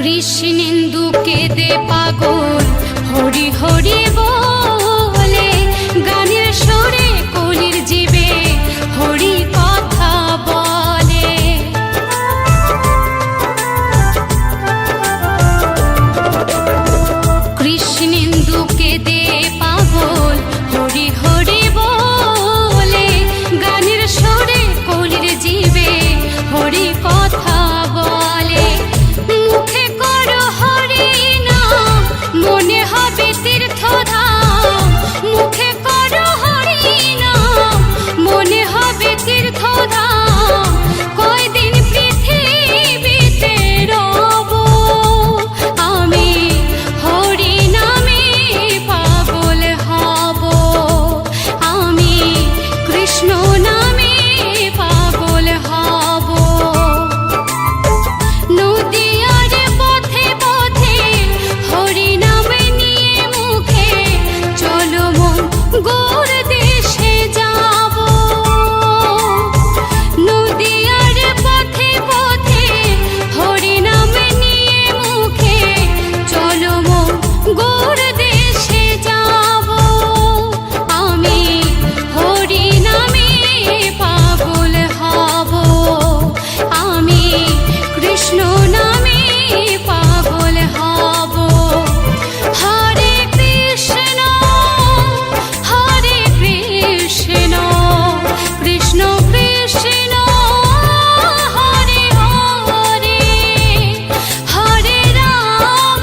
কৃষ্ণেন্দু কেঁদে পাগল হরি হরি বলে, গানের সুরে কলির জীবে হরি কথা বলে। কৃষ্ণেন্দু কেঁদে পাগল হরি হরি বলে, গানের সুরে কলির জীবে হরি কথা বলে। মুখে করো হরি নাম, মনে হবে তীর্থধাম। মুখে করো হরি নাম, মনে হবে তীর্থধাম। কয়দিন পৃথিবীতে রব আমি, হরি নামে পাগল হব আমি, কৃষ্ণ নামে পাগল হব। নদীয়ার পথে পথে হরি নাম নিয়ে মুখে, চলো মন গোর দেশে যাব। নদীয়ার পথে পথে হরি নাম নিয়ে মুখে, চলো মন গোর দেশে যাব আমি, হরি নামে পাগল হব আমি, কৃষ্ণ নামে পাগল হব। হরে কৃষ্ণ কৃষ্ণ কৃষ্ণ হরে হরে, হরে রাম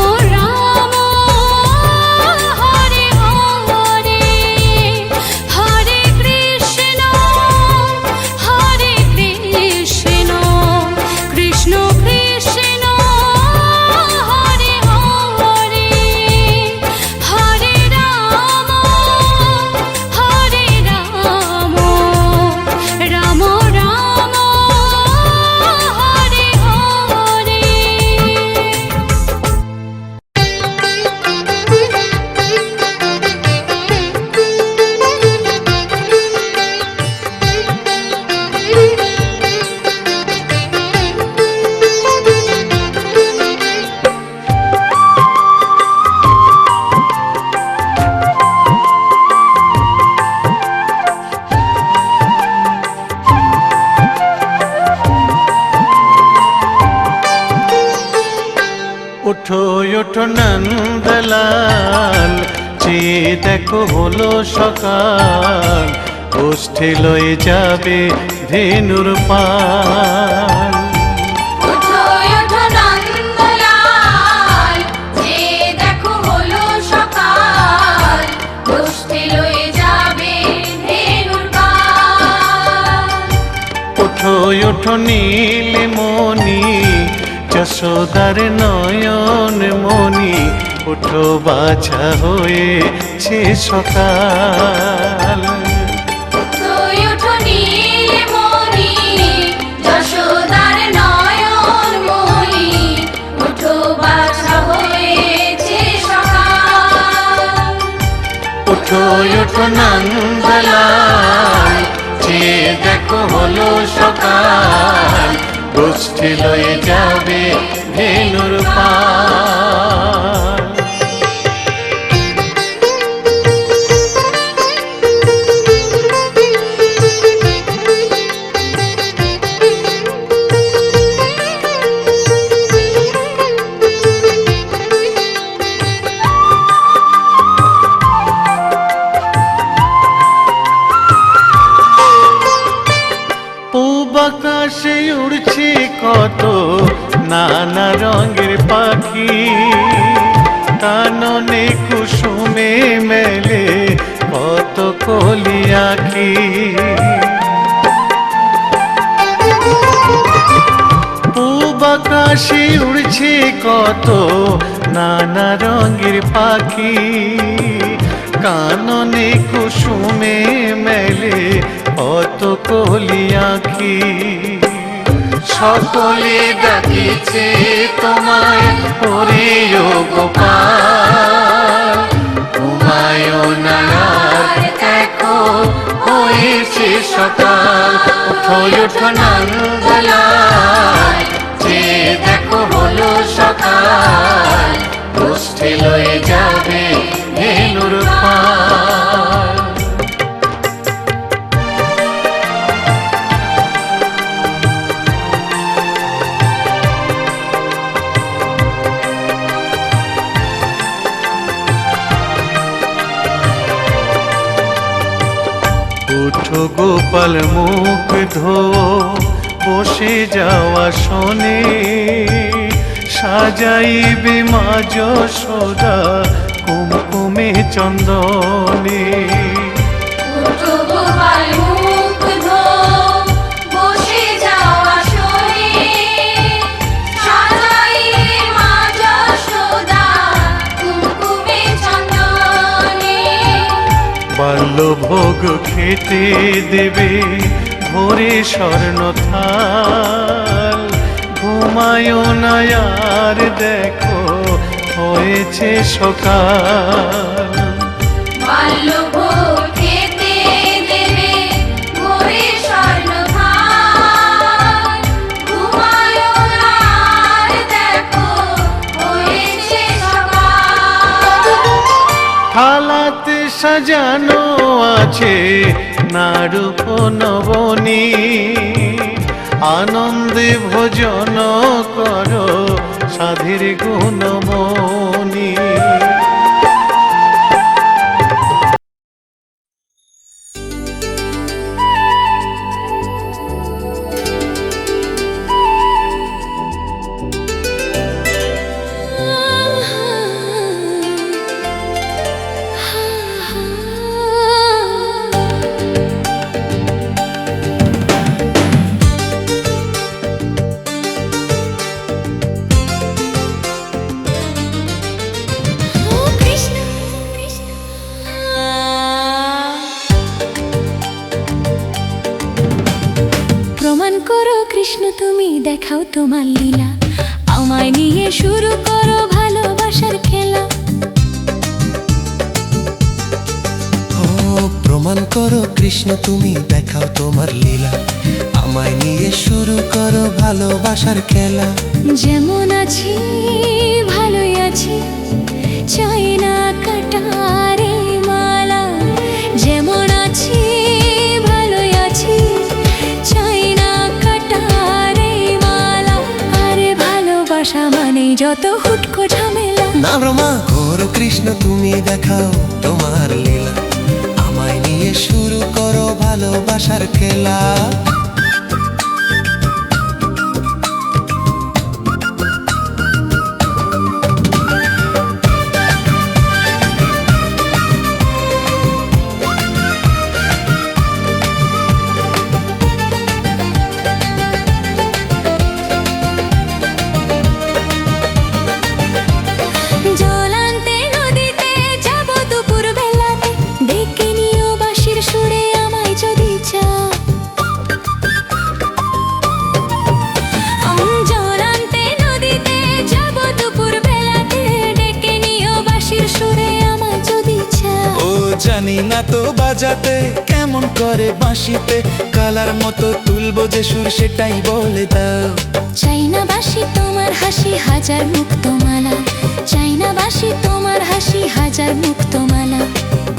রাম রাম হরে হরে, হরে কৃষ্ণ কৃষ্ণ কৃষ্ণ হরে হরে, হরে রাম রাম রাম হরে হরে। ওঠো ওঠো নন্দলাল, চেয়ে দেখো হলো সকাল, গোষ্ঠী লয়ে যাবে ধেনুর পাল। ওঠো ওঠো নন্দলাল, যে দেখো হলো সকাল, গোষ্ঠী লয়ে যাবে ধেনুর পাল। ওঠো ওঠো নীলমণি, যশোদার নয়ন মণি, ওঠো বাছা হয়েছে সকাল। ওঠো ওঠো নীলমণি, যশোদার নয়ন মণি, ওঠো বাছা হয়েছে সকাল। ওঠো ওঠো নন্দলাল, চেয়ে দেখো হলো সকাল, গোষ্ঠী লয়ে যাবে ধেনুর পাল। পূব আকাশে উড়ছে কত নানা রঙের পাখি, কাননে কুসুমে মেলে কত কলি আঁখি। পূব আকাশে উড়ছে কত নানা রঙের পাখি, কাননে কুসুমে মেলে কত কলি আঁখি। সকলে ডাকিছে তোমায় ওরে ও গোপাল, ঘুমায় না আর দেখো হয়েছে সকাল। ওঠো ওঠো নন্দলাল, যে দেখো হলো সকাল, গোষ্ঠী লয়ে যাবে ধেনুর পাল। উঠো গোপাল মুখ ধো, বসে যাওয়া শোনে, সাজাইবে মা যশোদা কুমকুমে চন্দনে। উঠো গোপাল মুখ ধো, বসে যাওয়া শোনে, সাজাইবে মা যশোদা কুমকুমে চন্দনে। বাল্যভোগ খেতে দেবে ভোরে স্বর্ণ থাল, ঘুমায় না আর দেখো হয়েছে সকাল। বাল্যভোগ খেতে দেবে ভোরে স্বর্ণ থাল, ঘুমায় না আর দেখো হয়েছে সকাল। থালাতে সাজানো আছে নারূপ নবনী, আনন্দে ভোজন করো সাধীর গুণমণি। প্রমাণ করো কৃষ্ণ তুমি, দেখাও তোমার লীলা, আমায় নিয়ে শুরু করো ভালোবাসার খেলা। ও প্রমাণ করো কৃষ্ণ তুমি, দেখাও তোমার লীলা, আমায় নিয়ে শুরু করো ভালোবাসার খেলা। যেমন আছি ভালোই আছি, চাই না কাটারে মালা। যেমন আছি ভালোই আছি, চাই না কাটারে মালা। আরে ভালোবাসা মানে যত হুটকো ঝামেলা। না রমা করো কৃষ্ণ তুমি, দেখাও তোমার লীলা, আমায় নিয়ে শুরু করো ভালোবাসার খেলা। জল আনতে নদীতে যাব দুপুর বেলাতে, ডেকে নিও বাঁশির সুরে আমায় যদি চাও। জল আনতে নদীতে যাব দুপুর বেলাতে, ডেকে নিও বাঁশির সুরে আমায় যদি চাও। ও জানি না তো বাজাতে কেমন করে বাঁশিতে, কালার মতো তুলবো যে সুর সেটাই বলে দাও। চাই না বাঁশি তোমার হাসি হাজার মুক্তমালা, চাই না বাঁশি তোমার হাসি হাজার মুক্তমালা।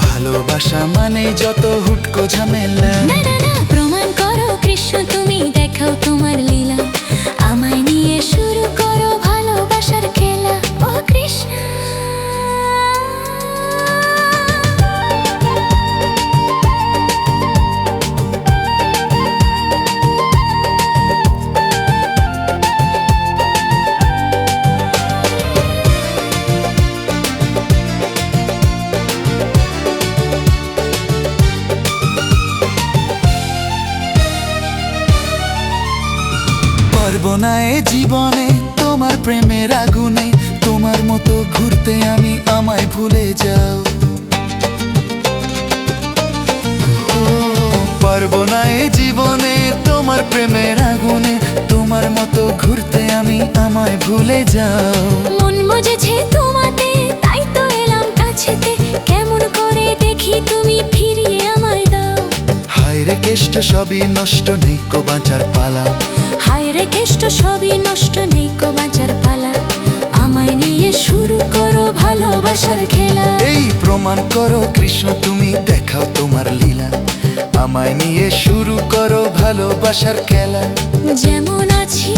ভালোবাসা মানে যত হুটকো ঝামেলা। না না না, প্রমাণ করো কৃষ্ণ তুমি, দেখাও তোমার লীলা, আমায় নিয়ে শুরু করো ভালোবাসার খেলা। ও কৃষ্ণ পারবো না এ জীবনে তোমার প্রেমের আগুনে, তোমার মতো ঘুরতে আমি, আমায় ভুলে যাও। ও পারবো না এ জীবনে তোমার প্রেমের আগুনে, তোমার মতো ঘুরতে আমি, আমায় ভুলে যাও। মন বুঝেছে তোমাতে, তাই তো এলাম কাছেতে, কেমন করে দেখি তুমি ফিরিয়ে আমায় দাও। সবই নষ্ট নেই কো বাঁচার পালা হায় রে কেষ্ট সবই নষ্ট নেই কো বাঁচার পালা আমায় নিয়ে শুরু করো ভালোবাসার খেলা এই প্রমাণ করো কৃষ্ণ তুমি দেখাও তোমার লীলা আমায় নিয়ে শুরু করো ভালোবাসার খেলা যেমন আছি